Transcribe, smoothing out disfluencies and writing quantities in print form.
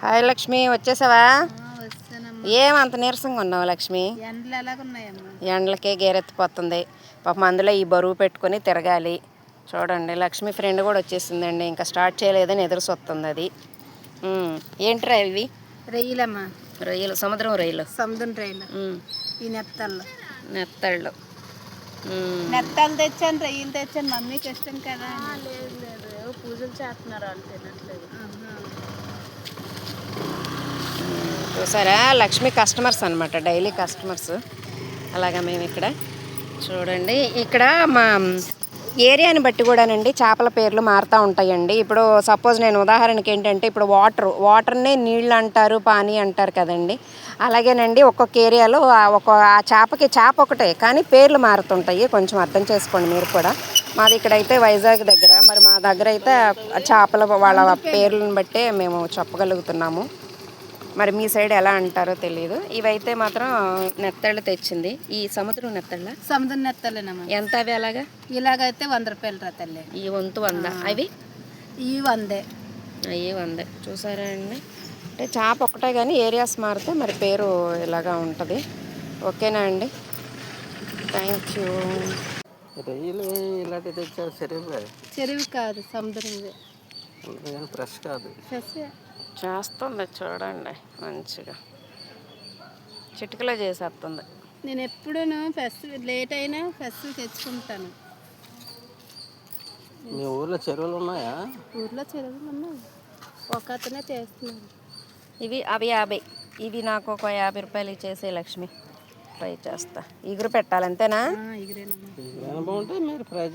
Hi Lakshmi, వచ్చేసావా? ఏమంత నీరసంగా ఉన్నావు లక్ష్మి? ఎండలకే గేరెత్తిపోతుంది పాపం. అందులో ఈ బరువు పెట్టుకొని తిరగాలి. చూడండి, లక్ష్మి ఫ్రెండ్ కూడా వచ్చేసిందండి. ఇంకా స్టార్ట్ చేయలేదని ఎదురు వస్తుంది అది. ఏంట్రా ఇవి? రొయ్యలమ్మా. రొయ్యలు, సముద్రం రొయ్యలు. సముద్రం రొయ్యలు. ఈ నెత్తళ్ళు నెత్తళ్ళు తెచ్చాను, రొయ్యలు తెచ్చాను. మమ్మీకి ఇష్టం కదా. లేదు, పూజలు చేస్తున్నారు, వాళ్ళు తినట్లేదు. చూసారా, లక్ష్మి కస్టమర్స్ అనమాట, డైలీ కస్టమర్స్. అలాగా మేము ఇక్కడ చూడండి, ఇక్కడ మా ఏరియాని బట్టి కూడానండి చేపల పేర్లు మారుతూ ఉంటాయండి. ఇప్పుడు సపోజ్ నేను ఉదాహరణకి ఏంటంటే, ఇప్పుడు వాటర్నే నీళ్ళు అంటారు, పానీ అంటారు కదండి. అలాగేనండి ఒక్కొక్క ఏరియాలో ఆ చేప ఒకటే కానీ పేర్లు మారుతుంటాయి. కొంచెం అర్థం చేసుకోండి మీరు కూడా. మాది ఇక్కడైతే వైజాగ్ దగ్గర, మరి మా దగ్గర అయితే చేపల వాళ్ళ పేర్లను బట్టే మేము చెప్పగలుగుతున్నాము. మరి మీ సైడ్ ఎలా అంటారో తెలియదు. ఇవైతే మాత్రం నెత్తళ్ళు తెచ్చింది. ఈ సముద్రం నెత్తళ్ళ? సముద్రం నెత్తళ్ళేనమ్మా. ఎంత అవి? అలాగా ఇలాగైతే 100 రూపాయలు రా తల్లి. ఈ వంతు 100. అవి ఈ 100. అవి 100. చూసారా అండి, అంటే చేప ఒకటే కానీ ఏరియాస్ మారితే మరి పేరు ఇలాగా ఉంటుంది. ఓకేనా అండి, థ్యాంక్ యూ. రొయ్యలు ఇలాంటి తెచ్చారు. చెరువు కాదు, సముద్రం. ఫ్రెష్ కాదు, ఫ్రెష్ చేస్తుంది. చూడండి, మంచిగా చిటికలో చేసేస్తుంది. నేను ఎప్పుడూ ఫ్రెష్, లేట్ అయినా ఫ్రెష్ తెచ్చుకుంటాను. మీ ఊర్లో చెరువులు ఉన్నాయా? ఊర్లో చెరువులు ఉన్నాయి, ఒక అతనే చేస్తున్నాను. అవి 50. ఇవి నాకు ఒక 50 రూపాయలు ఇచ్చేసే లక్ష్మి. ఫ్రై చేస్తా. ఇగురు పెట్టాలి, అంతేనా? ఇగురేనమ్మా. బాగుంటే మీరు ఫ్రై